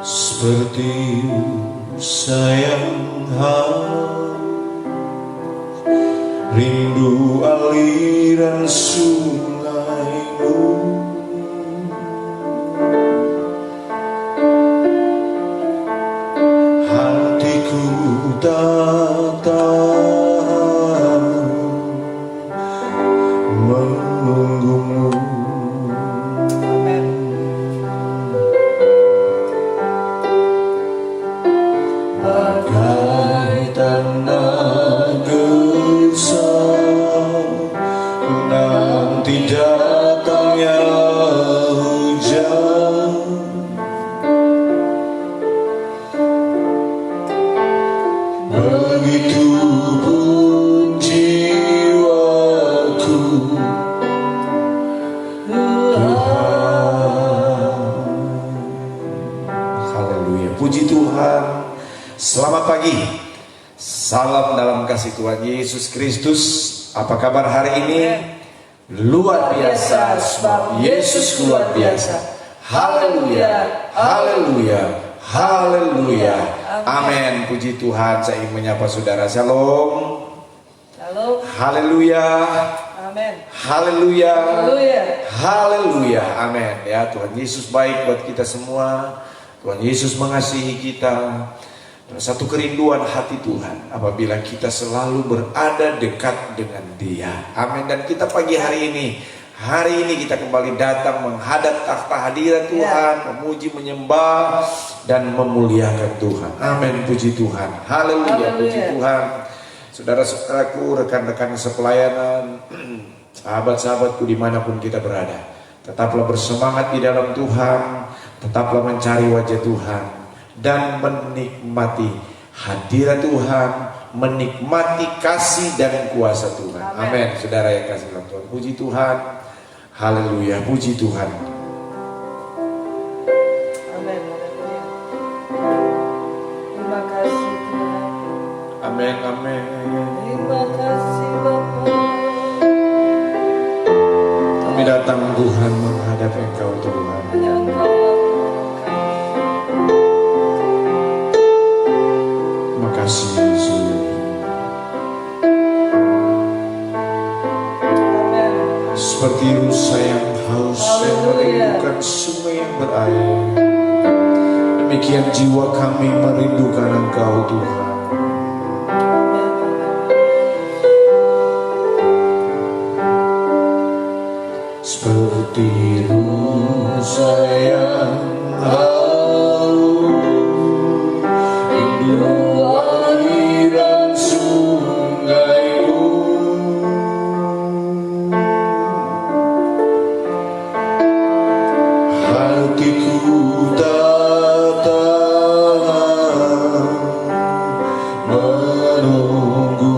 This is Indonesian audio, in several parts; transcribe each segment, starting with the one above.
Seperti sayang rindu aliran sungaimu, hatiku tak tahan menunggumu. Bagai tanah gersang nanti datangnya hujan, begitu pun jiwaku Tuhan. Haleluya, puji Tuhan. Selamat pagi, salam dalam kasih Tuhan Yesus Kristus. Apa kabar hari ini? Luar biasa, sebab Yesus luar biasa. Haleluya, haleluya, haleluya. Amin, puji Tuhan. Saya ingin menyapa saudara. Shalom. Halo. Haleluya. Amin. Haleluya. Haleluya. Haleluya. Amin. Ya, Tuhan Yesus baik buat kita semua. Tuhan Yesus mengasihi kita. Satu kerinduan hati Tuhan apabila kita selalu berada dekat dengan Dia. Amin. Dan kita pagi hari ini kita kembali datang menghadap takhta hadirat Tuhan, memuji, menyembah dan memuliakan Tuhan. Amin, puji Tuhan. Haleluya, puji Tuhan. Saudara-saudaraku, rekan-rekan sepelayanan, sahabat-sahabatku dimanapun kita berada, tetaplah bersemangat di dalam Tuhan, tetaplah mencari wajah Tuhan dan menikmati hadirat Tuhan, menikmati kasih dan kuasa Tuhan. Amin. Saudara yang kasih dalam Tuhan, puji Tuhan. Haleluya, puji Tuhan. Amin. Terima kasih Tuhan. Amin, amin. Terima kasih Bapa. Kami datang Tuhan menghadap Engkau Tuhan. Hanya Engkau Makasih Yesus. Seperti rusa yang haus yang merindukan sungai yang berair, demikian jiwa kami merindukan Engkau Tuhan. Seperti rusa yang haus rindu aliran sungaimu, hatiku tak tahan menunggu.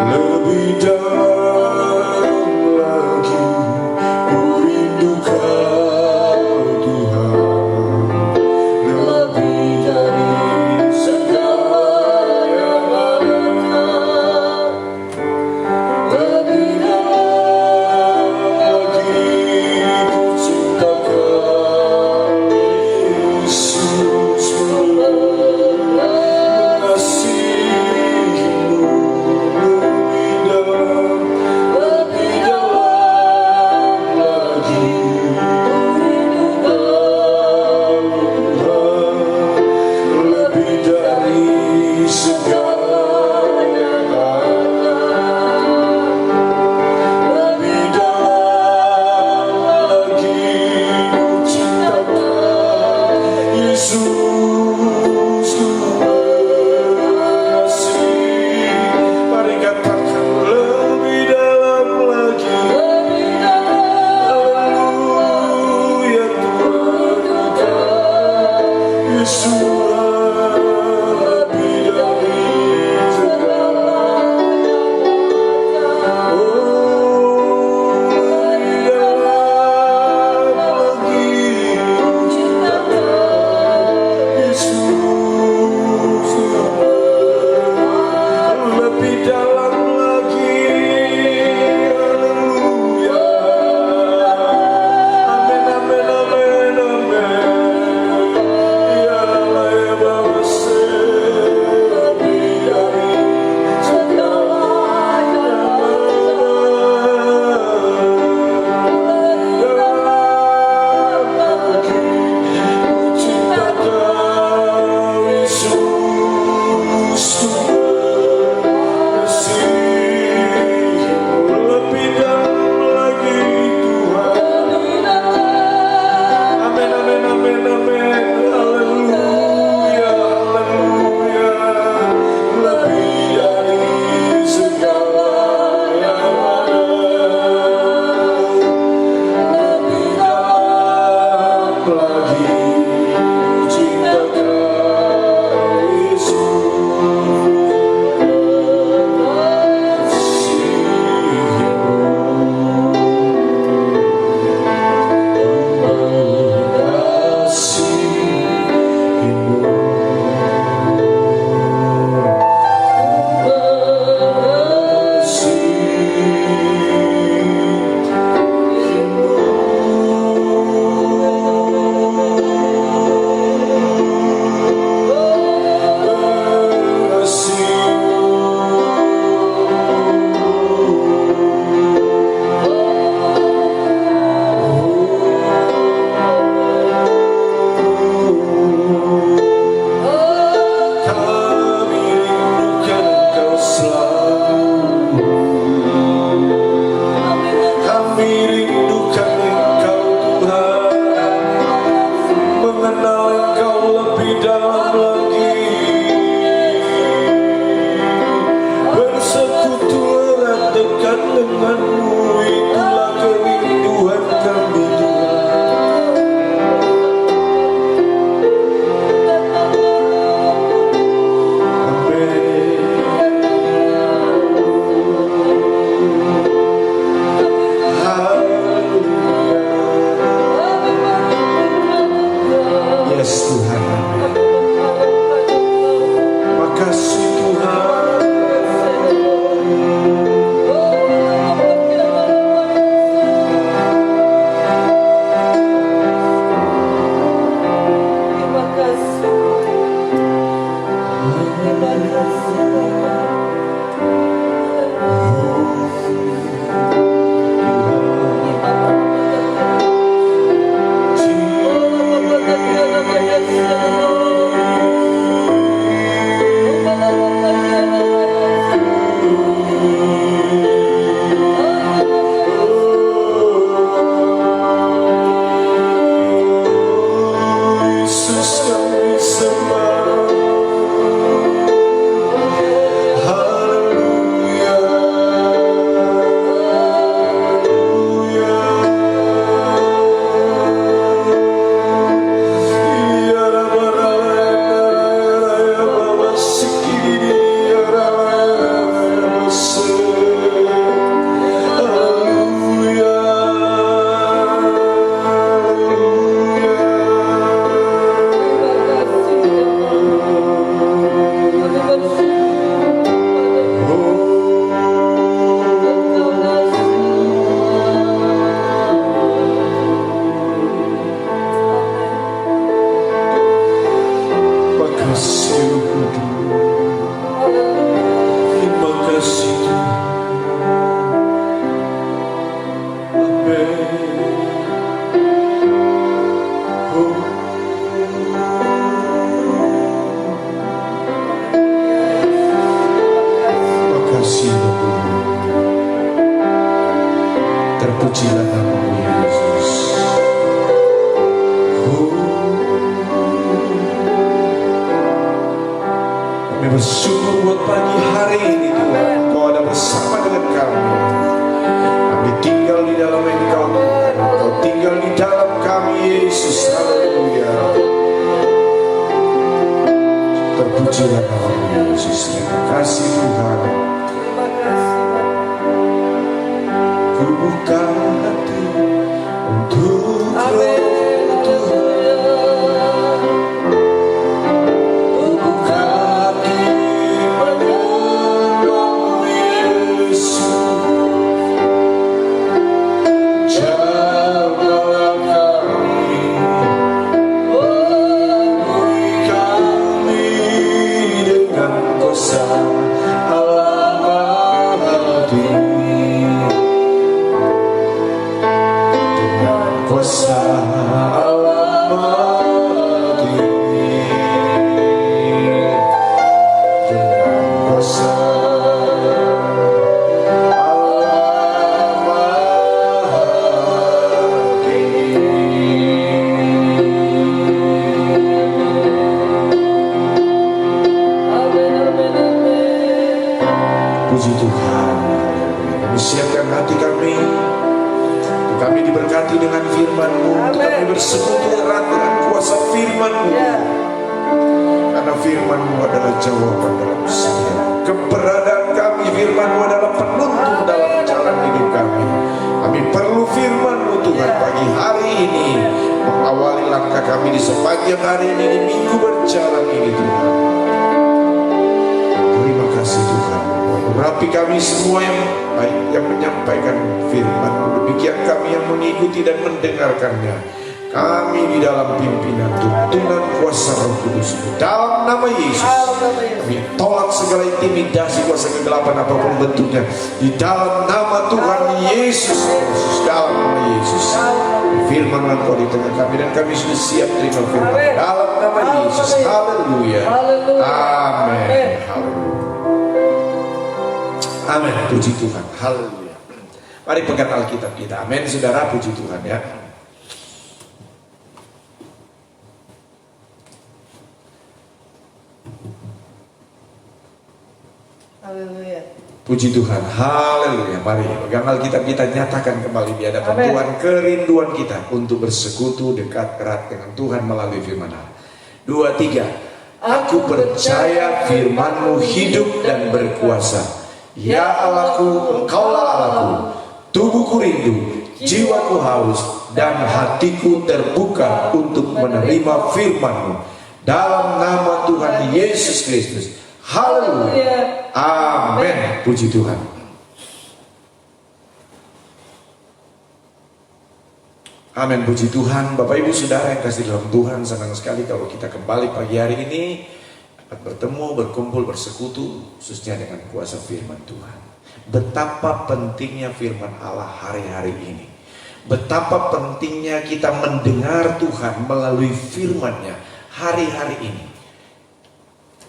Lebih dalam lagi ku rindu Kau Tuhan, lebih dari segala yang ada. Lebih dalam lagi ku cinta Kau Yesus, mengasihimu lebih dalam. Pujilah nama-Mu Yesus. Kami bersyukur buat pagi hari ini Tuhan, Kau ada bersama dengan kami. Kami tinggal di dalam Engkau Tuhan, Kau tinggal di dalam kami Yesus. Haleluya. Terpujilah nama-Mu Yesus. Terima kasih Tuhan. Terima kasih Bapa. Ku buka hati untuk Amin. Puji Tuhan. Kami siapkan hati kami untuk kami diberkati dengan firman-Mu, untuk kami bersekutu erat dengan kuasa firman-Mu. Ya. Karena firman-Mu adalah jawaban dalam setiap keberadaan kami. Firman-Mu adalah penuntun dalam jalan hidup kami. Kami perlu firman-Mu Tuhan pagi hari ini, mengawali langkah kami di sepanjang hari ini, di minggu berjalan ini Tuhan. Terima kasih Tuhan. Urapi kami semua yang baik yang menyampaikan firman-Mu, demikian kami yang mengikuti dan mendengarkannya. Kami di dalam pimpinan tuntunan kuasa Roh Kudus, dalam nama Yesus kami tolak segala intimidasi kuasa kegelapan apapun bentuknya, di dalam nama Tuhan Yesus Kristus. Dalam nama Yesus firman Engkau di tengah kami, dan kami sudah siap terima firman dalam nama Yesus. Haleluya. Amin. Haleluya. Amin. Puji Tuhan. Haleluya. Mari pegang Alkitab kita. Amin. Saudara, puji Tuhan ya. Haleluya. Puji Tuhan. Haleluya. Mari pegang Alkitab kita, nyatakan kembali di hadapan Amin. Tuhan kerinduan kita untuk bersekutu dekat erat dengan Tuhan melalui firman-Nya. 2, 3. Aku percaya firman-Mu hidup dan berkuasa. Ya Allahku, Engkaulah Allahku. Tubuhku rindu, jiwaku haus, dan hatiku terbuka untuk menerima firman-Mu. Dalam nama Tuhan Yesus Kristus. Haleluya. Amin. Puji Tuhan. Amin. Puji Tuhan. Bapak Ibu Saudara yang kasih dalam Tuhan, senang sekali kalau kita kembali pagi hari ini dapat bertemu, berkumpul, bersekutu, khususnya dengan kuasa firman Tuhan. Betapa pentingnya firman Allah hari-hari ini. Betapa pentingnya kita mendengar Tuhan melalui firman-Nya hari-hari ini.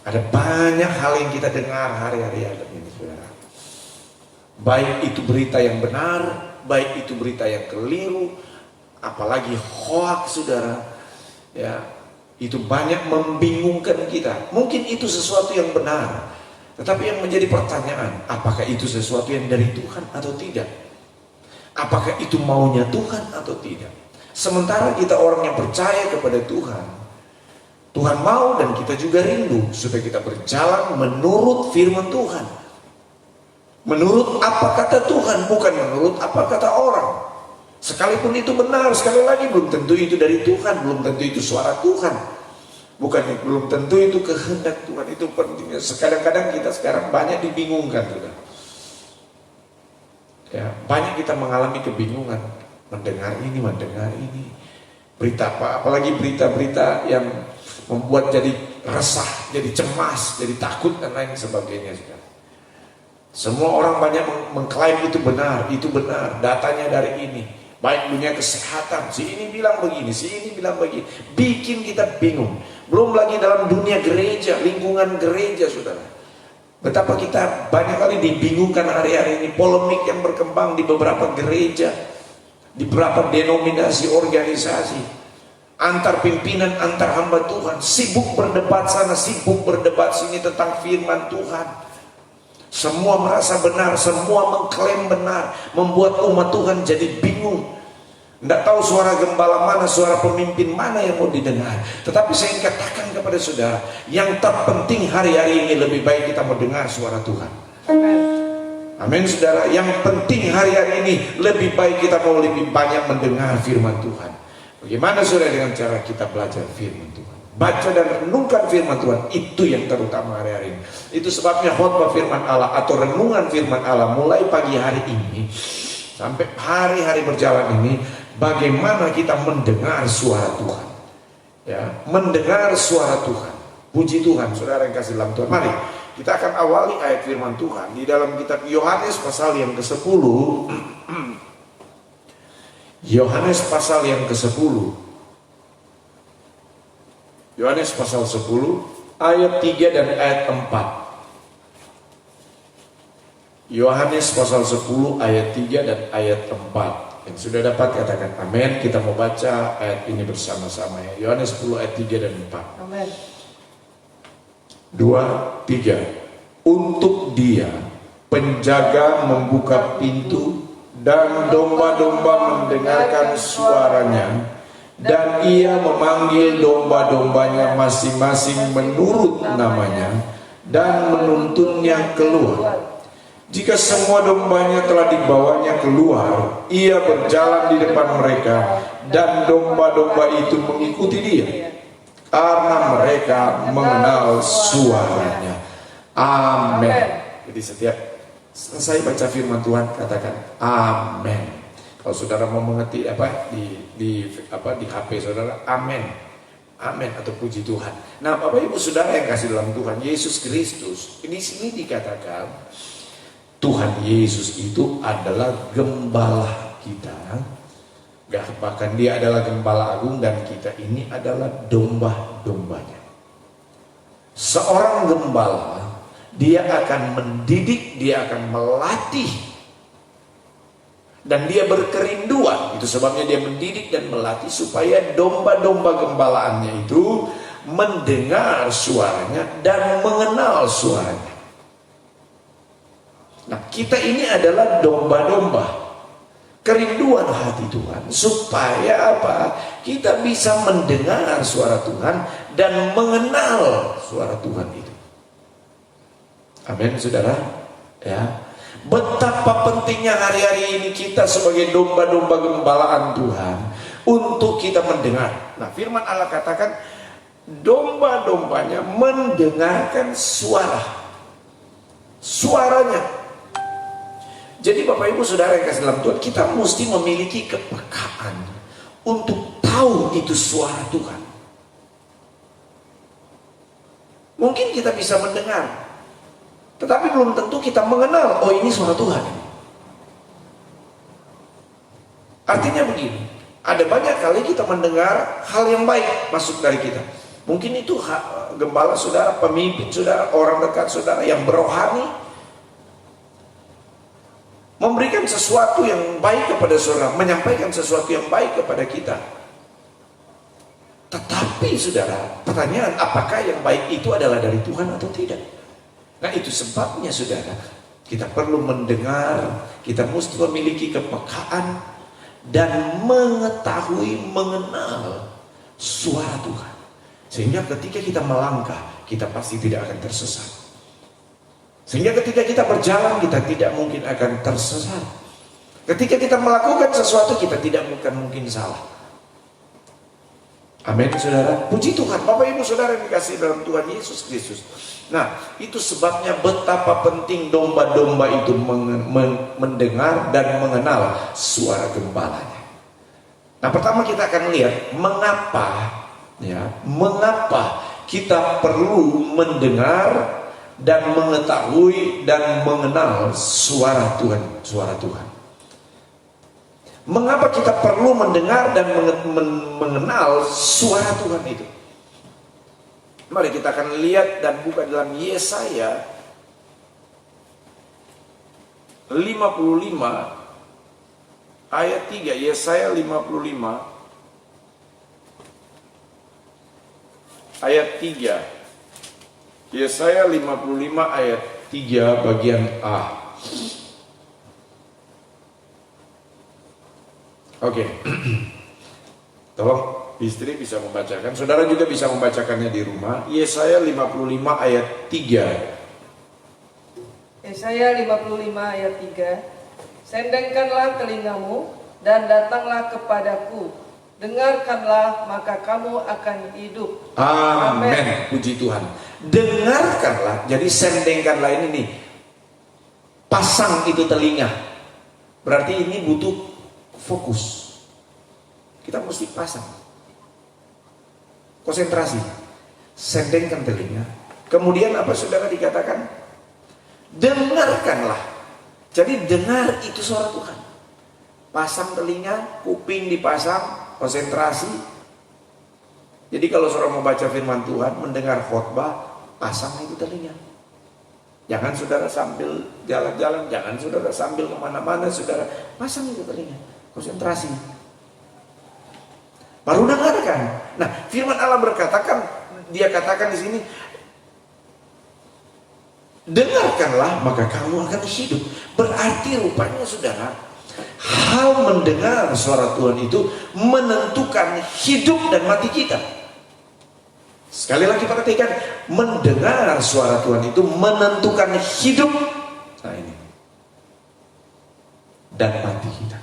Ada banyak hal yang kita dengar hari-hari ini, saudara. Baik itu berita yang benar, baik itu berita yang keliru, apalagi hoax, saudara. Ya, itu banyak membingungkan kita. Mungkin itu sesuatu yang benar, tetapi yang menjadi pertanyaan, apakah itu sesuatu yang dari Tuhan atau tidak? Apakah itu maunya Tuhan atau tidak? Sementara kita orang yang percaya kepada Tuhan, Tuhan mau dan kita juga rindu supaya kita berjalan menurut firman Tuhan. Menurut apa kata Tuhan, bukan menurut apa kata orang. Sekalipun itu benar, sekali lagi belum tentu itu dari Tuhan, belum tentu itu suara Tuhan. Belum tentu itu kehendak Tuhan. Itu pentingnya. Kadang-kadang kita sekarang banyak dibingungkan, saudara. Ya, banyak kita mengalami kebingungan, mendengar ini. Berita apa? Apalagi berita-berita yang membuat jadi resah, jadi cemas, jadi takut dan lain sebagainya, saudara. Semua orang banyak mengklaim itu benar, datanya dari ini. Baik dunia kesehatan, si ini bilang begini, si ini bilang begini, bikin kita bingung. Belum lagi dalam dunia gereja, lingkungan gereja, saudara. Betapa kita banyak kali dibingungkan hari-hari ini, polemik yang berkembang di beberapa gereja. di beberapa denominasi organisasi, antar pimpinan, antar hamba Tuhan, sibuk berdebat sana, sibuk berdebat sini tentang firman Tuhan. Semua merasa benar, semua mengklaim benar, membuat umat Tuhan jadi bingung. Tidak tahu suara gembala mana, suara pemimpin mana yang mau didengar. Tetapi saya ingin katakan kepada saudara, yang terpenting hari-hari ini lebih baik kita mendengar suara Tuhan. Amin saudara. Yang penting hari-hari ini lebih baik kita mau lebih banyak mendengar firman Tuhan. Bagaimana saudara dengan cara kita belajar firman Tuhan? Baca dan renungkan firman Tuhan, itu yang terutama hari-hari ini. Itu sebabnya khotbah firman Allah atau renungan firman Allah mulai pagi hari ini sampai hari-hari berjalan ini, bagaimana kita mendengar suara Tuhan. Ya, mendengar suara Tuhan. Puji Tuhan, saudara yang kasih dalam Tuhan. Mari kita akan awali ayat firman Tuhan di dalam kitab Yohanes pasal yang ke-10. Yohanes pasal yang ke-10. Yohanes pasal 10 ayat 3 dan ayat 4. Yohanes pasal 10 ayat 3 dan ayat 4. Yang sudah dapat katakan amin. Kita mau baca ayat ini bersama-sama ya. Yohanes 10 ayat 3 dan 4. Amin. 2, 3. Untuk dia penjaga membuka pintu dan domba-domba mendengarkan suaranya, dan ia memanggil domba-dombanya masing-masing menurut namanya dan menuntunnya keluar. Jika semua dombanya telah dibawanya keluar, ia berjalan di depan mereka dan domba-domba itu mengikuti dia, karena mereka mengenal suaranya. Amin. Jadi setiap selesai baca firman Tuhan katakan amin. Kalau saudara mau mengerti di HP saudara, amin. Amin atau puji Tuhan. Nah, Bapak Ibu Saudara yang kasih dalam Tuhan Yesus Kristus, ini sini dikatakan Tuhan Yesus itu adalah gembala kita. Bahkan dia adalah gembala agung dan kita ini adalah domba-dombanya. Seorang gembala, dia akan mendidik, dia akan melatih, dan dia berkerinduan. Itu sebabnya dia mendidik dan melatih supaya domba-domba gembalaannya itu mendengar suaranya dan mengenal suaranya. Nah, kita ini adalah domba-domba. Kerinduan hati Tuhan supaya apa? Kita bisa mendengar suara Tuhan dan mengenal suara Tuhan itu. Amin, saudara. Ya, betapa pentingnya hari-hari ini kita sebagai domba-domba gembalaan Tuhan untuk kita mendengar. Nah, firman Allah katakan domba-dombanya mendengarkan suaranya. Jadi Bapak Ibu Saudara yang kasih dalam Tuhan, kita mesti memiliki kepekaan untuk tahu itu suara Tuhan. Mungkin kita bisa mendengar, tetapi belum tentu kita mengenal, oh ini suara Tuhan. Artinya begini, ada banyak kali kita mendengar hal yang baik masuk dari kita. Mungkin itu gembala saudara, pemimpin saudara, orang dekat saudara yang berohani, memberikan sesuatu yang baik kepada saudara, menyampaikan sesuatu yang baik kepada kita. Tetapi saudara, pertanyaan, apakah yang baik itu adalah dari Tuhan atau tidak? Nah, itu sebabnya saudara, kita perlu mendengar, kita mesti memiliki kepekaan dan mengetahui, mengenal suara Tuhan. Sehingga ketika kita melangkah, kita pasti tidak akan tersesat. Sehingga ketika kita berjalan, kita tidak mungkin akan tersesat. Ketika kita melakukan sesuatu, kita tidak mungkin salah. Amin, saudara. Puji Tuhan, Bapak Ibu Saudara yang dikasihi dalam Tuhan Yesus Kristus. Nah, itu sebabnya betapa penting domba-domba itu mendengar dan mengenal suara gembalanya. Nah, pertama kita akan lihat mengapa kita perlu mendengar dan mengetahui dan mengenal suara Tuhan. Mengapa kita perlu mendengar dan mengenal suara Tuhan itu? Mari kita akan lihat dan buka dalam Yesaya 55 ayat 3, Yesaya 55 ayat 3. Yesaya 55 ayat 3 bagian A. Oke. Tolong istri bisa membacakan, saudara juga bisa membacakannya di rumah. Yesaya 55 ayat 3. Yesaya 55 ayat 3. Sendengkanlah telingamu dan datanglah kepadaku. Dengarkanlah maka kamu akan hidup. Amin. Puji Tuhan. Dengarkanlah. Jadi sendengkanlah ini nih. Pasang itu telinga. Berarti ini butuh fokus. Kita mesti pasang. Konsentrasi. Sendengkan telinga. Kemudian apa saudara dikatakan? Dengarkanlah. Jadi dengar itu suara Tuhan. Pasang telinga, kuping dipasang, konsentrasi. Jadi kalau saudara mau baca firman Tuhan, mendengar khotbah, pasang itu telinga. Jangan saudara sambil jalan-jalan, jangan saudara sambil kemana-mana, saudara pasang itu telinga, konsentrasi. Baru dengarkan. Nah, firman Allah berkatakan, dia katakan di sini, dengarkanlah maka kamu akan hidup. Berarti rupanya saudara, hal mendengar suara Tuhan itu menentukan hidup dan mati kita. Sekali lagi perhatikan, mendengar suara Tuhan itu menentukan hidup, nah ini, dan mati kita.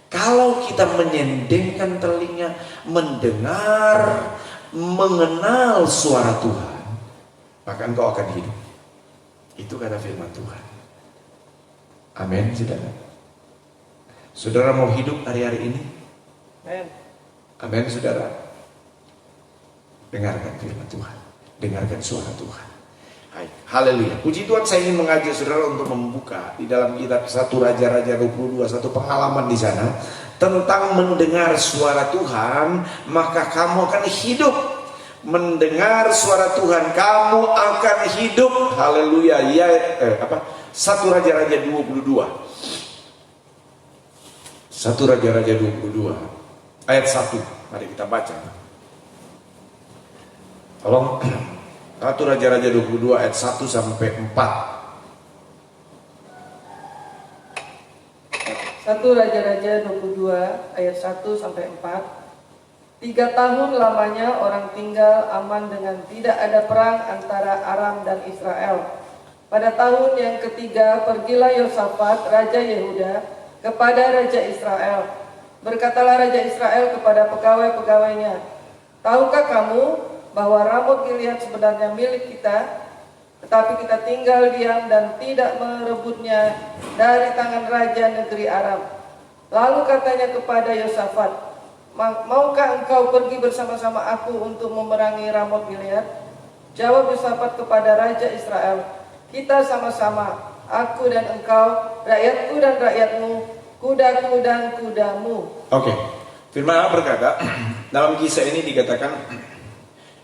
Kalau kita menyendengkan telinga, mendengar, mengenal suara Tuhan, maka engkau akan hidup. Itu kata firman Tuhan. Amin, saudara. Saudara mau hidup hari-hari ini? Amin. Amin, saudara. Dengarkan firman Tuhan, dengarkan suara Tuhan. Hai, haleluya. Puji Tuhan, saya ingin mengajak saudara untuk membuka di dalam kitab 1 Raja-Raja 22, satu pengalaman di sana tentang mendengar suara Tuhan, maka kamu akan hidup. Mendengar suara Tuhan, kamu akan hidup. Haleluya. Ya, 1 Raja-Raja 22. 1 Raja-Raja 22 ayat 1. Mari kita baca. Tolong, 1 Raja-Raja 22 ayat 1 sampai 4. 1 Raja-Raja 22 ayat 1 sampai 4. 3 tahun lamanya orang tinggal aman dengan tidak ada perang antara Aram dan Israel. Pada tahun yang ketiga pergilah Yosafat raja Yehuda kepada raja Israel. Berkatalah raja Israel kepada pegawai-pegawainya, tahukah kamu bahwa Ramot Gilead sebenarnya milik kita, tetapi kita tinggal diam dan tidak merebutnya dari tangan raja negeri Aram. Lalu katanya kepada Yosafat, maukah engkau pergi bersama-sama aku untuk memerangi Ramot Gilead? Jawab Yosafat kepada raja Israel, kita sama-sama, aku dan engkau, rakyatku dan rakyatmu, kudaku dan kudamu. Oke, firman Allah berkata, dalam kisah ini dikatakan,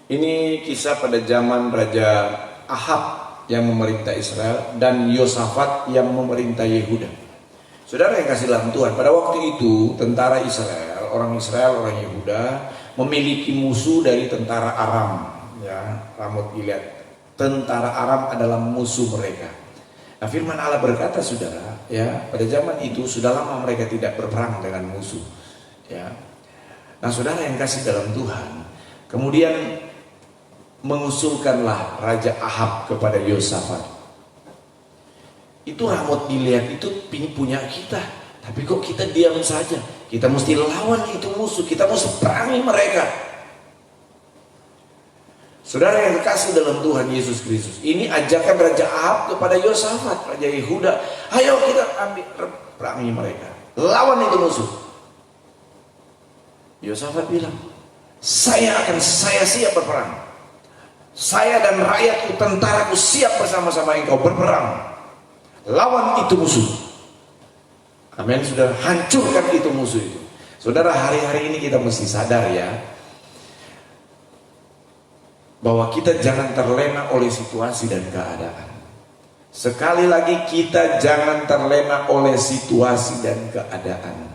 ini kisah pada zaman Raja Ahab yang memerintah Israel dan Yosafat yang memerintah Yehuda. Saudara yang kasih dalam Tuhan, pada waktu itu tentara Israel, orang Yehuda memiliki musuh dari tentara Aram, ya, Ramot Gilead. Tentara Aram adalah musuh mereka. Nah, firman Allah berkata, saudara, ya, pada zaman itu sudah lama mereka tidak berperang dengan musuh, ya. Nah, saudara yang kasih dalam Tuhan, kemudian mengusulkanlah Raja Ahab kepada Yosafat. Itu Ramot Gilead itu punya kita, tapi kok kita diam saja? Kita mesti lawan itu musuh, kita mesti perangi mereka. Saudara yang kekasih dalam Tuhan Yesus Kristus, ini ajakan Raja Ahab kepada Yosafat, Raja Yehuda. Ayo kita ambil perangi mereka, lawan itu musuh. Yosafat bilang, saya siap berperang. Saya dan rakyatku, tentaraku siap bersama-sama engkau berperang. Lawan itu musuh. Amin. Sudah hancurkan itu musuh itu. Saudara, hari-hari ini kita mesti sadar ya, bahwa kita jangan terlena oleh situasi dan keadaan. Sekali lagi, kita jangan terlena oleh situasi dan keadaan.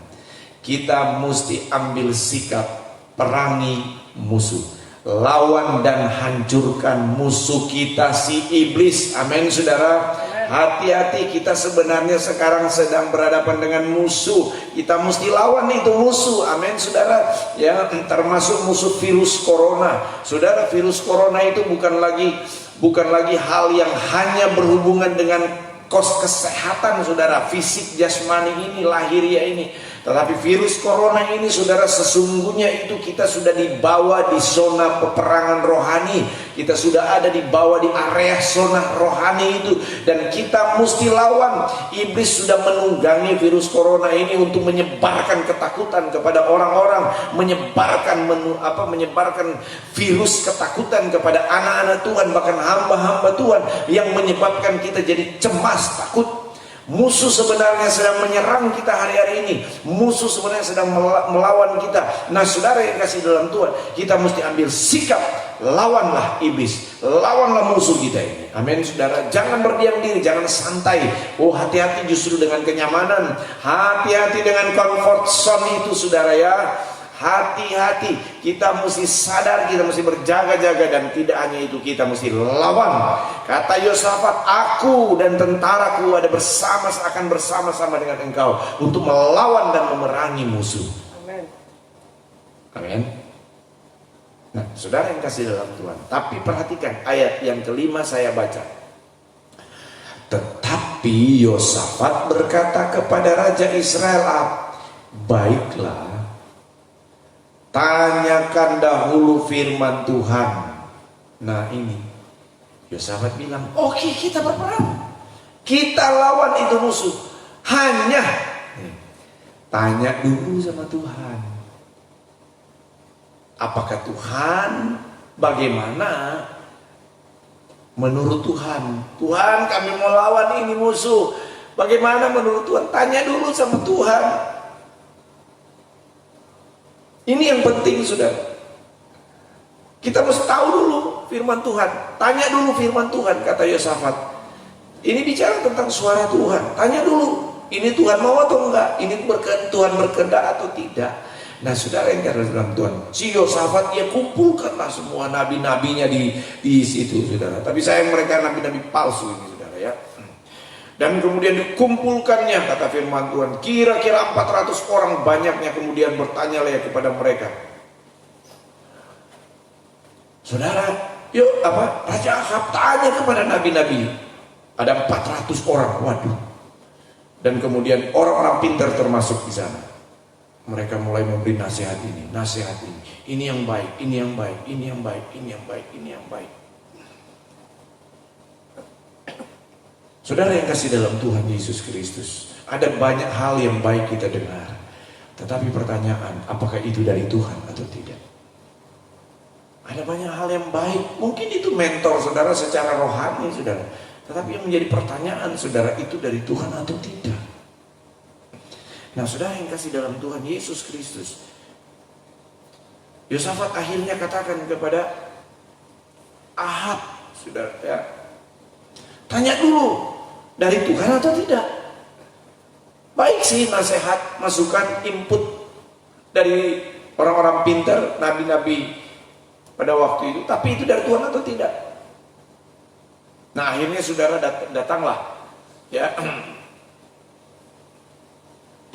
Kita mesti ambil sikap, perangi musuh, lawan dan hancurkan musuh kita si iblis. Amin, saudara. Hati-hati, kita sebenarnya sekarang sedang berhadapan dengan musuh. Kita mesti lawan itu musuh. Amin, saudara. Ya, termasuk musuh virus corona. Saudara, virus corona itu bukan lagi hal yang hanya berhubungan dengan kesehatan saudara, fisik jasmani ini, lahiriah ini. Tetapi virus corona ini saudara, sesungguhnya itu kita sudah dibawa di zona peperangan rohani. Kita sudah ada dibawa di area zona rohani itu. Dan kita mesti lawan. Iblis sudah menunggangi virus corona ini untuk menyebarkan ketakutan kepada orang-orang. Menyebarkan virus ketakutan kepada anak-anak Tuhan, bahkan hamba-hamba Tuhan, yang menyebabkan kita jadi cemas, takut. Musuh sebenarnya sedang menyerang kita hari-hari ini. Musuh sebenarnya sedang melawan kita. Nah, saudara yang kasih dalam Tuhan, kita mesti ambil sikap. Lawanlah iblis, lawanlah musuh kita ini. Amin, saudara. Jangan berdiam diri, jangan santai. Oh, hati-hati justru dengan kenyamanan. Hati-hati dengan comfort zone itu, saudara ya. Hati-hati, kita mesti sadar, kita mesti berjaga-jaga. Dan tidak hanya itu, kita mesti lawan. Kata Yosafat, aku dan tentaraku akan bersama-sama dengan engkau untuk melawan dan memerangi musuh. Amin. Amin. Nah, saudara yang kasih dalam Tuhan, tapi perhatikan ayat yang kelima saya baca. Tetapi Yosafat berkata kepada Raja Israel, baiklah, tanyakan dahulu firman Tuhan. Nah ini, Yosafat bilang, oke, kita berperang, kita lawan itu musuh. Hanya tanya dulu sama Tuhan. Apakah Tuhan, bagaimana menurut Tuhan? Tuhan, kami mau lawan ini musuh, bagaimana menurut Tuhan? Tanya dulu sama Tuhan. Ini yang penting, saudara. Kita mesti tahu dulu firman Tuhan. Tanya dulu firman Tuhan, kata Yosafat. Ini bicara tentang suara Tuhan. Tanya dulu, ini Tuhan mau atau enggak? Ini Tuhan berkehendak atau tidak? Nah, saudara yang ada dalam Tuhan, si Yosafat, dia kumpulkanlah semua nabi-nabinya di situ, saudara. Tapi sayang mereka nabi-nabi palsu ini, saudara ya. Dan kemudian dikumpulkannya, kata firman Tuhan, kira-kira 400 orang banyaknya. Kemudian bertanyalah ya kepada mereka, saudara, yuk Raja Ahab tanya kepada nabi-nabi. Ada 400 orang, waduh. Dan kemudian orang-orang pintar termasuk di sana. Mereka mulai memberi nasihat ini, nasihat ini. Ini yang baik, ini yang baik, ini yang baik, ini yang baik, ini yang baik. Saudara yang kasih dalam Tuhan Yesus Kristus, ada banyak hal yang baik kita dengar. Tetapi pertanyaan, apakah itu dari Tuhan atau tidak? Ada banyak hal yang baik, mungkin itu mentor saudara secara rohani, saudara. Tetapi yang menjadi pertanyaan, saudara, itu dari Tuhan atau tidak? Nah, saudara yang kasih dalam Tuhan Yesus Kristus, Yosafat akhirnya katakan kepada Ahab, saudara ya, tanya dulu, dari Tuhan atau tidak? Baik sih nasihat, masukan, input dari orang-orang pintar, nabi-nabi pada waktu itu, tapi itu dari Tuhan atau tidak? Nah, akhirnya saudara datanglah ya,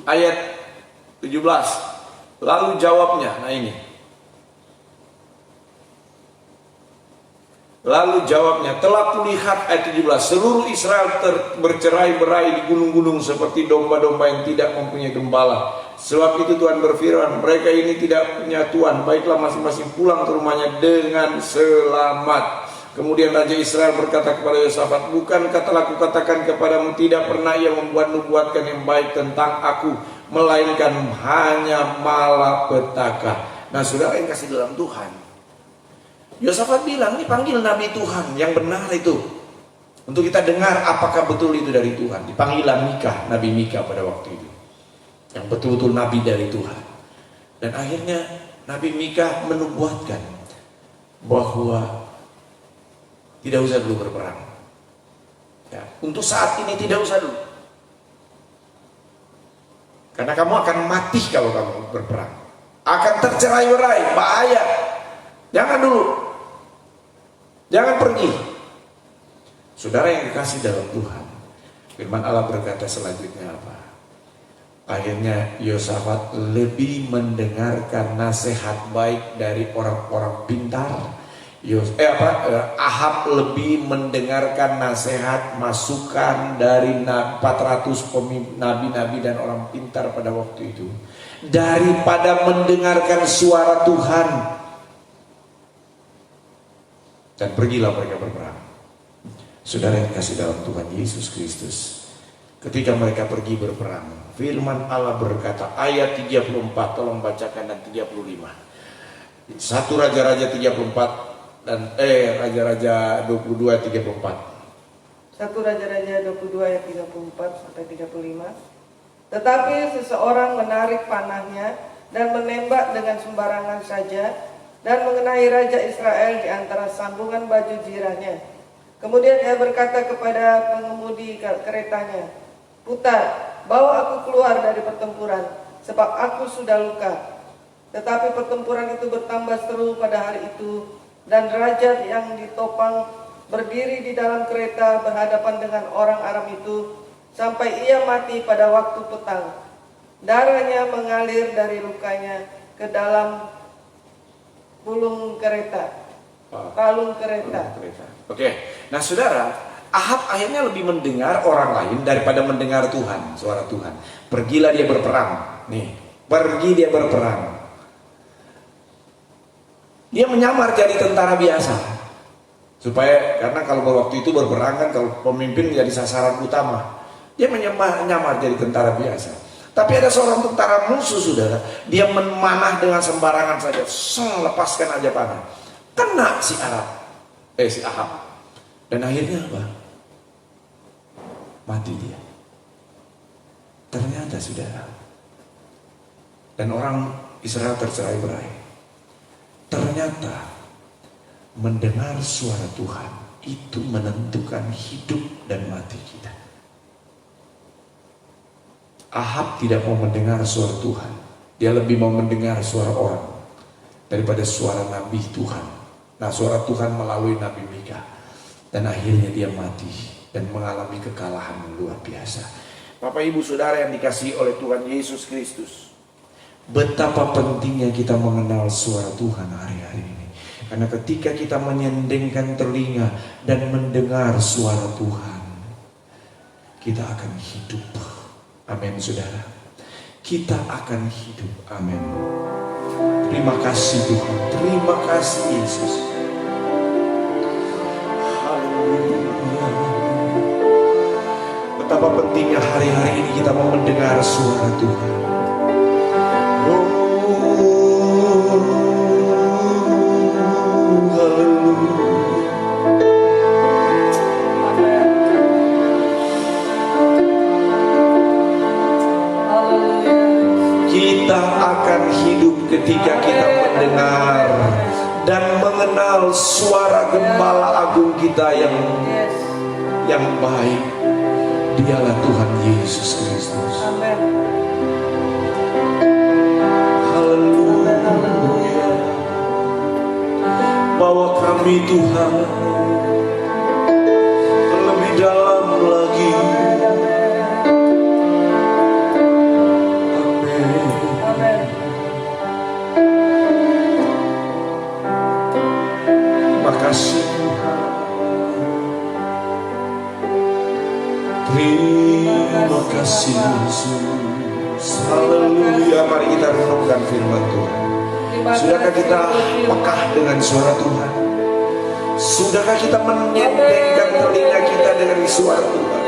ayat 17. Lalu jawabnya, nah ini. Lalu jawabnya, telah kulihat, ayat 17, seluruh Israel bercerai-berai di gunung-gunung seperti domba-domba yang tidak mempunyai gembala. Sebab itu Tuhan berfirman, mereka ini tidak punya Tuhan, baiklah masing-masing pulang ke rumahnya dengan selamat. Kemudian Raja Israel berkata kepada Yosafat, bukankah telah kukatakan kepadamu, tidak pernah ia membuat-nubuatkan yang baik tentang aku, melainkan hanya malapetaka. Nah, saudara yang kasih dalam Tuhan, Yosafat bilang, ini panggil Nabi Tuhan yang benar itu, untuk kita dengar apakah betul itu dari Tuhan. Dipanggilah Mika, Nabi Mika pada waktu itu, yang betul-betul Nabi dari Tuhan. Dan akhirnya Nabi Mika menubuatkan bahwa tidak usah dulu berperang. Ya, untuk saat ini tidak usah dulu. Karena kamu akan mati kalau kamu berperang. Akan tercerai-berai, bahaya. Jangan dulu. Jangan pergi. Saudara yang dikasih dalam Tuhan, firman Allah berkata selanjutnya apa? Akhirnya Yosafat lebih mendengarkan nasihat baik dari orang-orang pintar. Ahab lebih mendengarkan nasihat masukan dari 400 nabi-nabi dan orang pintar pada waktu itu daripada mendengarkan suara Tuhan. Dan pergilah mereka berperang. Saudara yang kasih dalam Tuhan Yesus Kristus, ketika mereka pergi berperang, firman Allah berkata, ayat 34, tolong bacakan, dan 35. 1 Raja-Raja 34 dan Raja-Raja 22 ayat 34. 1 Raja-Raja 22 ayat 34 sampai 35. Tetapi seseorang menarik panahnya dan menembak dengan sembarangan saja dan mengenai Raja Israel di antara sambungan baju jirahnya. Kemudian ia berkata kepada pengemudi keretanya, "Putar, bawa aku keluar dari pertempuran, sebab aku sudah luka." Tetapi pertempuran itu bertambah seru pada hari itu, dan raja yang ditopang berdiri di dalam kereta berhadapan dengan orang Aram itu, sampai ia mati pada waktu petang. Darahnya mengalir dari lukanya ke dalam palung kereta. Oke. Nah saudara, Ahab akhirnya lebih mendengar orang lain daripada mendengar Tuhan, suara Tuhan. Pergilah dia berperang. Nih, pergi dia berperang. Dia menyamar jadi tentara biasa. Karena kalau waktu itu berperang kan, kalau pemimpin menjadi sasaran utama, dia menyamar jadi tentara biasa. Tapi ada seorang tentara musuh, saudara, dia memanah dengan sembarangan saja, lepaskan aja panah, kena si Ahab, dan akhirnya apa? Mati dia. Ternyata saudara, dan orang Israel tercerai-berai. Ternyata mendengar suara Tuhan itu menentukan hidup dan mati kita. Ahab tidak mau mendengar suara Tuhan. Dia lebih mau mendengar suara orang daripada suara Nabi Tuhan. Nah, suara Tuhan melalui Nabi Mika. Dan akhirnya dia mati dan mengalami kekalahan yang luar biasa. Bapak Ibu Saudara yang dikasihi oleh Tuhan Yesus Kristus, betapa pentingnya kita mengenal suara Tuhan hari-hari ini. Karena ketika kita menyendengkan telinga dan mendengar suara Tuhan, kita akan hidup. Amin, saudara. Kita akan hidup. Amin. Terima kasih Tuhan. Terima kasih Yesus. Haleluya. Betapa pentingnya hari-hari ini kita mau mendengar suara Tuhan. Kita akan hidup ketika kita mendengar dan mengenal suara Gembala Agung kita yang baik. Dialah Tuhan Yesus Kristus. Haleluya. Bawa kami Tuhan lebih dalam lagi. Kasih Tuhan, terima kasih Yesus. Haleluya. Mari kita renungkan firman Tuhan. Sudahkah kita pekah dengan suara Tuhan? Sudahkah kita menyendengkan telinga kita dengan suara Tuhan?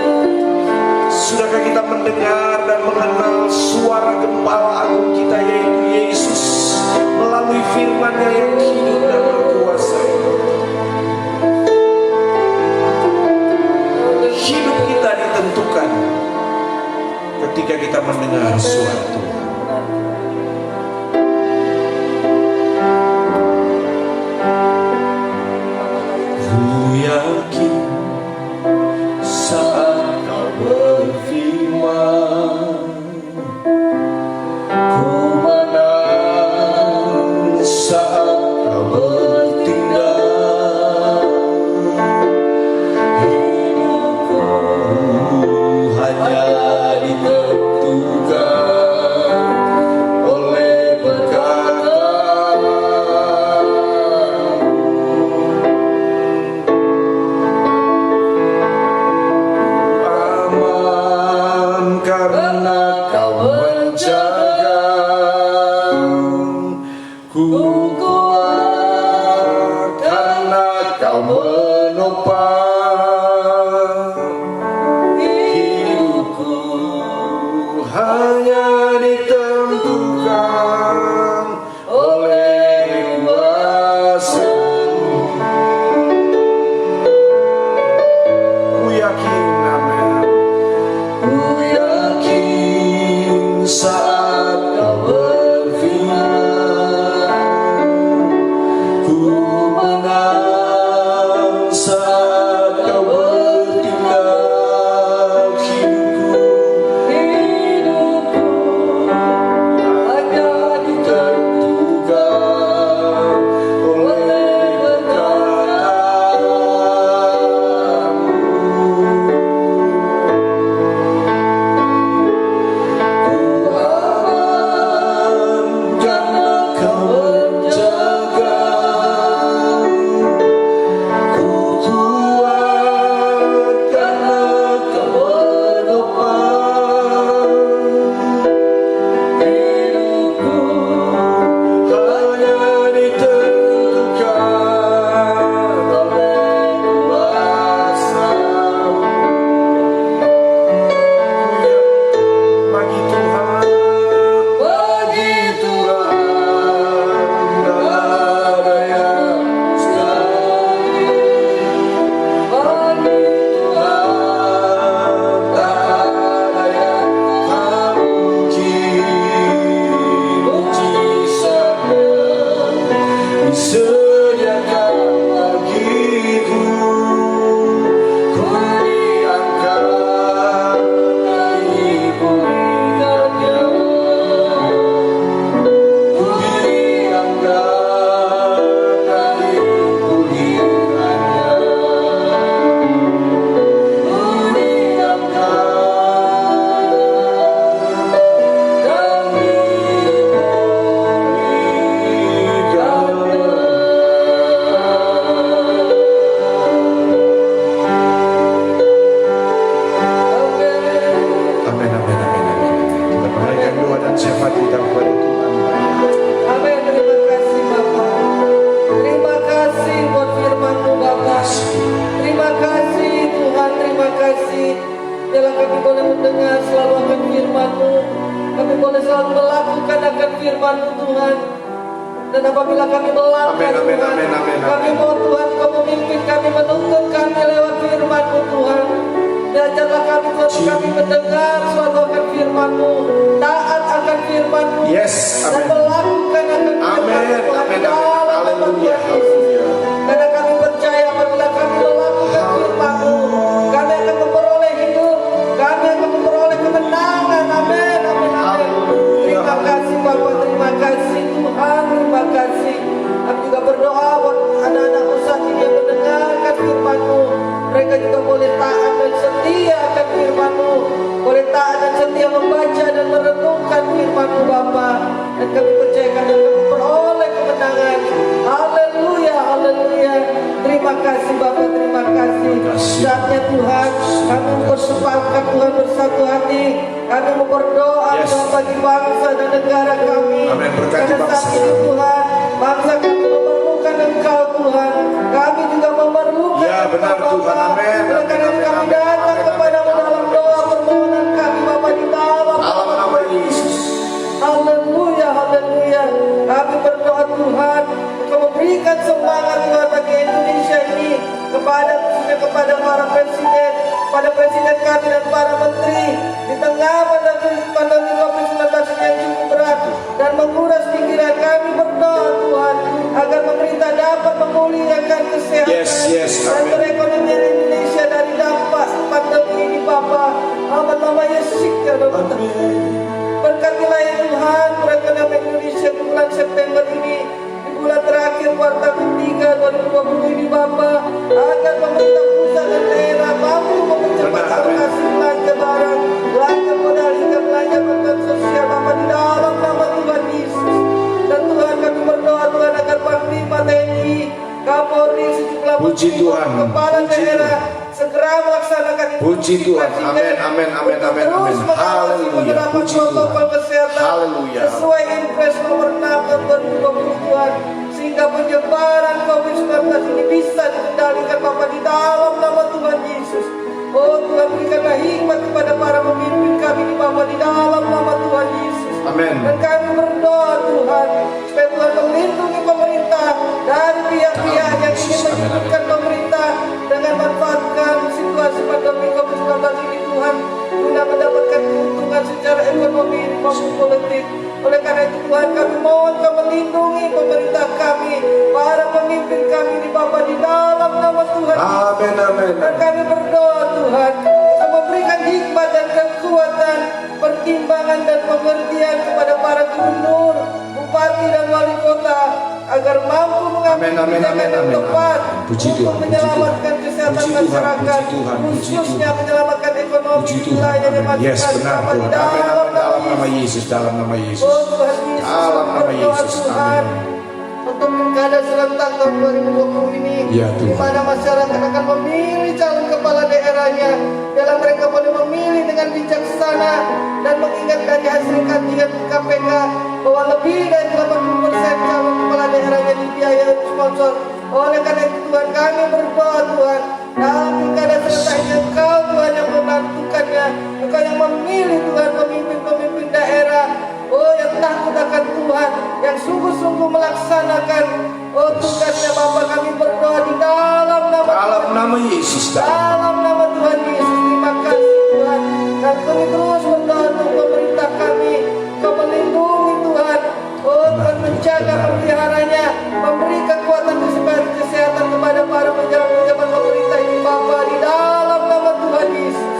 Sudahkah kita mendengar dan mengenal suara Gembala Agung kita, yaitu Yesus, melalui firman-Nya yang hidup dan berkuasa? Hidup kita ditentukan ketika kita mendengar suara Tuhan. Ku yakin karena Kau menjaga. Ku kuat karena Kau menopang. Hidupku hanya ditentukan oleh kuasa-Mu. Ku yakin, amin. Ku yakin saat Kau berfirman, ku menang saat Kau bertindak. Hidupku hanya ditentukan oleh perkataan-Mu. Ku aman karena Kau menjaga. Ku kuat karena Kau menopang. Hidupku hanya ditentukan oleh kuasa-Mu. Bagi Tuhan, tak ada yang mustahil. Bagi Tuhan, tak ada yang tak mungkin. Mujizat-Nya disediakan bagiku. Ku diangkat dari pulihkannya. Ku diangkat dari pulihkannya. Ku diangkat dari Amin, amin, amin, amin. Kita menaikkan doa dan syafaat kita kepada Tuhan. Amin. Terima kasih Bapa. Terima kasih buat firman-Mu Bapa. Terima kasih Tuhan, terima kasih. Biarlah kami boleh mendengar selalu akan firman-Mu. Kami boleh selalu melakukan akan firman-Mu Tuhan. Dan apabila kami melakukan Amin, amin, Tuhan, amin, amin, kami amin. mau Tuhan Kau memimpin kami, menuntun kami lewat firman-Mu Tuhan. Diajarlah kami Tuhan untuk kami mendengar selalu akan firman-Mu, taat akan firman-Mu, Yes, dan amin. melakukan akan Amin, firman-Mu Tuhan amin, dalam amin. nama Haleluya, Tuhan Yesus. haleluya. Karena kami percaya apabila kami melakukan firman-Mu, kami akan memperoleh hidup, kami akan memperoleh kemenangan. Amin, amin, amin. Terima kasih Bapa, terima kasih Tuhan, terima kasih. Kami juga berdoa buat anak-anak-Mu saat ini yang mendengarkan firman-Mu. Mereka juga boleh taat dan setia akan firman-Mu, boleh taat dan setia membaca dan merenungkan firman-Mu Bapa. Dan kami percaya kami akan memperoleh kemenangan. Haleluya, haleluya. Terima kasih Bapa, terima kasih. Saatnya Tuhan, kami bersepakat Tuhan bersatu hati. Kami mau berdoa Yes. Tuhan bagi bangsa dan negara kami. Amin. Berkati Karena saat bangsa ini kami. Tuhan, bangsa kami memerlukan Engkau Tuhan. Kami juga memerlukan Ya, benar, Engkau, Tuhan. Bapa. Amin, Oleh karena amin, itu kami amin, datang amin, kepadamu amin, dalam amin. doa permohonan kami Bapa di dalam Dalam nama Yesus. Haleluya, haleluya. Kami berdoa Tuhan, Engkau memberikan semangat Tuhan bagi Indonesia ini, kepada khususnya kepada para presiden, pada presiden kami dan para menteri di tengah pandemi COVID-19 ini yang cukup berat dan menguras pikiran. Kami berdoa Tuhan agar pemerintah dapat memulihkan kesehatan Yes, dan amin. perekonomian Indonesia dari dampak pandemi ini Bapa. Amat nama Yesus ya Bapa. Berkatilah ya Tuhan perekonomian Indonesia di bulan September ini, di bulan terakhir kuartal ketiga 2020 ini Bapa, agar pemerintah pusat dan daerah mampu mempercepat Benar, amin. alokasi belanja barang, belanja modal hingga belanja bantuan sosial Bapa di dalam nama Tuhan Yesus. Dan Tuhan kami berdoa Tuhan agar Panglima TNI, Kapolri, sejumlah Puji menteri, Tuhan, kepala puji daerah segera melaksanakan Puji Puji Tuhan. Amin, amin, amin, amin, amin. Haleluya. Puji Tuhan. Protokol kesehatan Haleluya. sesuai Impres nomor 6 tahun 2020 Tuhan, sehingga penyebaran COVID-19 ini bisa dikendalikan Bapa di dalam nama Tuhan Yesus. Oh Tuhan, berikanlah hikmat kepada para pemimpin kami di Bapa di dalam nama Tuhan Yesus. Amin. Dan kami berdoa Tuhan, supaya Tuhan melindungi pemerintah dari pihak-pihak yang ingin menyudutkan pemerintah dengan manfaatkan situasi pandemi COVID-19 ini Tuhan, guna mendapatkan keuntungan secara ekonomi maupun politik. Oleh karena itu Tuhan, kami mohon Kau melindungi pemerintah kami, para pemimpin kami di Bapa di dalam nama Tuhan Yesus. Amin, amin. Dan kami berdoa Tuhan, Kau memberikan hikmat dan kekuatan, pertimbangan dan pengertian kepada para gubernur, bupati dan wali kota, agar mampu mengambil kebijakan yang tepat untuk menyelamatkan kesehatan masyarakat, khususnya menyelamatkan ekonomi wilayah yang masih Yes, benar Tuhan. Amin, amin. Dalam nama Yesus, dalam nama Yesus. Oh Tuhan Yesus, Dalam nama berdoa Yesus. Tuhan Amin. untuk pilkada serentak tahun 2020 ini, Ya, di Tuhan. mana masyarakat akan memilih calon kepala daerahnya, dalam mereka boleh memilih dengan bijaksana dan mengingat dari hasil kajian KPK bahwa lebih dari 80% calon kepala daerahnya dibiayai sponsor. Oleh karena itu Tuhan, kami berdoa Tuhan, dalam pilkada serentak ini Engkau Tuhan yang menentukannya, Engkau yang memilih Tuhan pemimpin-pemimpin daerah, oh yang takut akan Tuhan, yang sungguh-sungguh melaksanakan tugasnya Bapa. Kami berdoa di dalam nama Yesus. dalam nama Tuhan Yesus. Terima kasih Tuhan, dan kami terus berdoa untuk pemerintah kami, Kau melindungi Tuhan, oh Tuhan menjaga, memeliharanya, memberi kekuatan kesehatan kepada para pejabat-pejabat pemerintah ini Bapa di dalam nama Tuhan Yesus.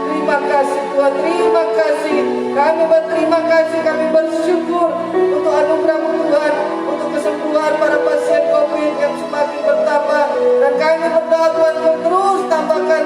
Terima kasih Tuhan, terima kasih. Kami berterima kasih, kami bersyukur untuk anugerah-Mu Tuhan, untuk kesembuhan para pasien COVID yang semakin bertambah. Dan kami berdoa Tuhan, Kau terus tambahkan,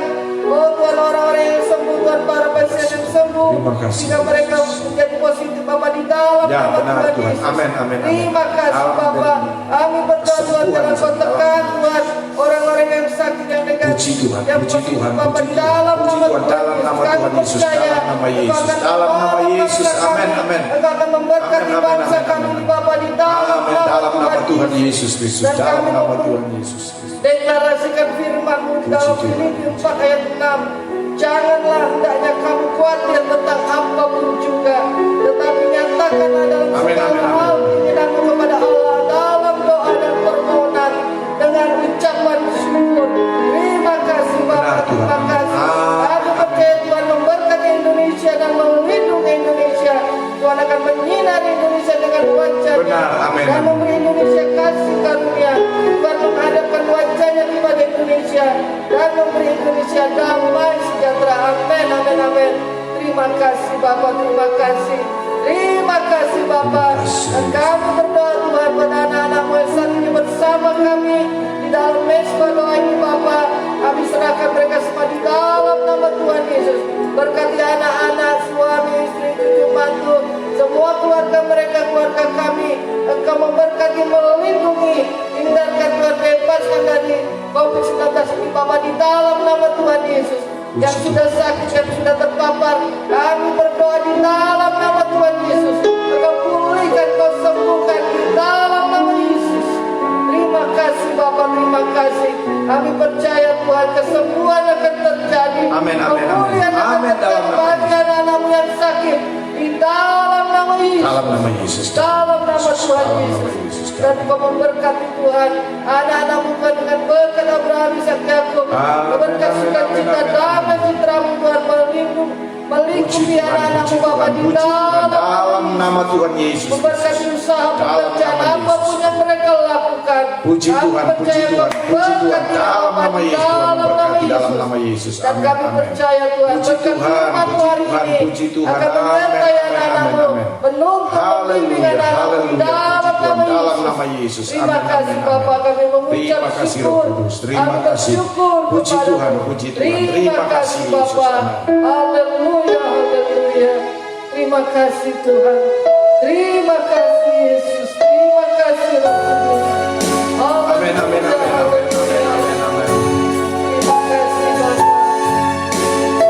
oh Tuhan, orang-orang yang sembuh Tuhan, para pasien yang sembuh, Terima kasih. sehingga mereka menjadi positif Bapa di dalam Ya, nama benar, Tuhan Tuhan. Yesus. Amin, amin, amin. Terima kasih Dalam Bapa. Kami berdoa Tuhan, jangan Kau tekan Tuhan orang-orang yang sakit, yang negatif, Puji Tuhan, yang puji positif Tuhan, Bapa puji di Tuhan, dalam puji nama Tuhan, dalam nama Kami Tuhan Yesus, percaya dalam nama Engkau Yesus, akan dalam nama menolong Yesus. bangsa Amin, kami. amin. Engkau akan memberkati Amin, amin, bangsa amin, kami amin. di Bapa di dalam Amin, dalam nama Tuhan Yesus Kristus, Dan dalam kami nama mau Tuhan Yesus Kristus. deklarasikan firman-Mu dalam Puji Tuhan. Filipi 4 ayat 6. Janganlah hendaknya kamu khawatir tentang apapun juga, tetapi nyatakanlah dalam Amin, segala amin, amin. hal keinginanmu kepada Allah dalam doa dan permohonan dengan ucapan syukur. Terima kasih Bapak, Benar, Tuhan. terima kasih. Amin. Aku percaya Tuhan memberkati Indonesia dan melindungi Indonesia. Tuhan akan menyinari Indonesia dengan wajahnya Benar, amin. dan memberi Indonesia kasih karunia. Tuhan menghadapkan wajahnya kepada Indonesia dan memberi Indonesia damai sejahtera. Amin, amin, amin. Terima kasih Bapak, terima kasih. Terima kasih Bapak. Dan kami berdoa Tuhan pada anak-anak-Mu yang saat ini bersama kami di dalam mesbah doa ini Bapak. Kami serahkan mereka semua di dalam nama Tuhan Yesus. Berkati anak-anak, suami, istri, cucu, mantu, semua keluarga mereka, keluarga kami. Engkau memberkati, melindungi, hindarkan Tuhan, bebaskan dari COVID-19 ini Bapak di dalam nama Tuhan Yesus. Yang sudah sakit, yang sudah terpapar, kami berdoa di dalam nama Tuhan Yesus. Engkau pulihkan, Kau sembuhkan di dalam nama Yesus. Terima kasih Bapak, terima kasih. Kami percaya Tuhan, kesembuhan akan terjadi. Amin, amin, amin. Pemulihan akan Amin, dalam terjadi nama bagi anak-anak-Mu yang sakit di dalam nama Yesus. Dalam nama Yesus. Dalam nama Tuhan Dalam nama Yesus. Yesus. Dan Kau memberkati Tuhan anak-anak-Mu Tuhan dengan berkat Abraham, Ishak, Yakub. Amin, Berkat amin, sukacita, amin, amin. damai citra-Mu Tuhan melingkupi anak-anak-Mu Bapa di dalam dalam nama Tuhan Yesus. memberkati usaha Dalam pekerjaan nama Yesus. apapun yang mereka lakukan. Puji Kami Tuhan, puji percaya Tuhan, Kau puji Tuhan. berkati Dalam Bapa nama di Yesus, Tuhan dalam nama berkati dalam Yesus. nama Yesus. Dan Amin, kami amin. percaya Tuhan Puji berkat Tuhan, firman-Mu puji hari Tuhan, ini puji Tuhan. akan menyertai Amin, anak-anak-Mu, amin, amin. menuntun membimbing Haleluya, anak-anak-Mu di haleluya. dalam Puji Tuhan, nama dalam Yesus. nama Yesus. Terima Amin, kasih amin, Bapak, amin. kami mengucap Terima kasih Roh syukur. Kudus. Terima Kami kasih. bersyukur Puji kepadamu. Tuhan, puji Tuhan. Terima kasih Bapak. Yesus. Haleluya, haleluya. Terima kasih Tuhan. Terima kasih Yesus. Terima kasih Roh Kudus. Amin, amin, amin, amin, amin, amin, amin. Terima kasih Bapak.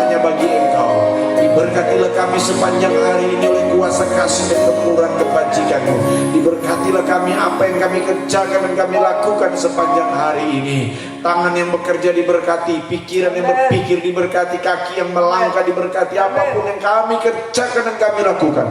hanya bagi Engkau. Diberkatilah kami sepanjang hari ini oleh kuasa kasih dan kemurahan kebajikan-Mu. Diberkatilah kami apa yang kami kerjakan dan kami lakukan sepanjang hari ini. Tangan yang bekerja diberkati, pikiran yang berpikir diberkati, kaki yang melangkah diberkati, apapun yang kami kerjakan dan kami lakukan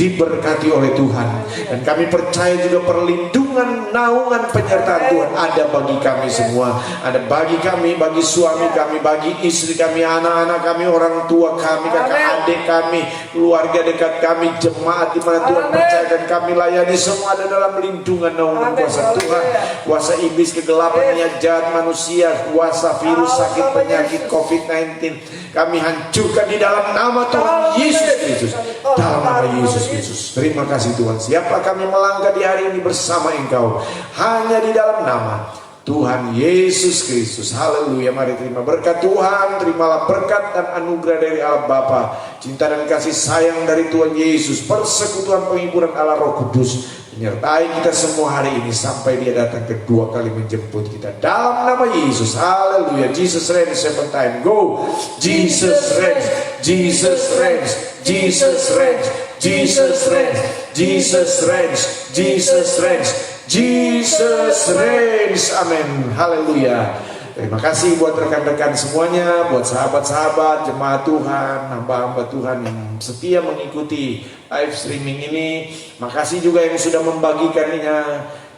diberkati oleh Tuhan. Dan kami percaya juga perlindungan, naungan, penyertaan Tuhan ada bagi kami semua. Ada bagi kami, bagi suami kami, bagi istri kami, anak-anak kami, orang tua kami, kakak adik kami, keluarga dekat kami, jemaat di mana Tuhan percayakan kami layani, semua ada dalam lindungan naungan kuasa Tuhan. Kuasa iblis, kegelapan, niat jahat manusia, kuasa virus, sakit, penyakit COVID-19 kami hancurkan di dalam nama Tuhan Yesus Kristus. Dalam nama Yesus Kristus. Terima kasih Tuhan. Siaplah kami melangkah di hari ini bersama Engkau, hanya di dalam nama Tuhan Yesus Kristus. Haleluya. Mari terima berkat Tuhan. Terimalah berkat dan anugerah dari Allah Bapa, cinta dan kasih sayang dari Tuhan Yesus, persekutuan penghiburan Allah Roh Kudus menyertai kita semua hari ini sampai Dia datang kedua kali menjemput kita. Dalam nama Yesus. Haleluya. Jesus reigns, seven time. Go. Jesus reigns. Jesus reigns. Jesus reigns. Jesus reigns. Jesus reigns. Jesus reigns. Jesus reigns. Amin. Haleluya. Terima kasih buat rekan-rekan semuanya, buat sahabat-sahabat, jemaat Tuhan, hamba-hamba Tuhan yang setia mengikuti live streaming ini. Makasih juga yang sudah membagikannya.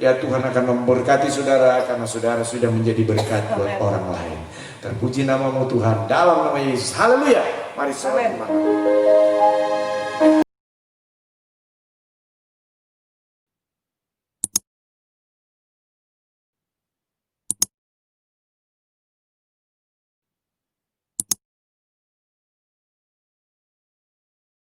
Ya, Tuhan akan memberkati saudara karena saudara sudah menjadi berkat buat orang lain. Terpuji namamu Tuhan, dalam nama Yesus. Haleluya. Mari sama-sama.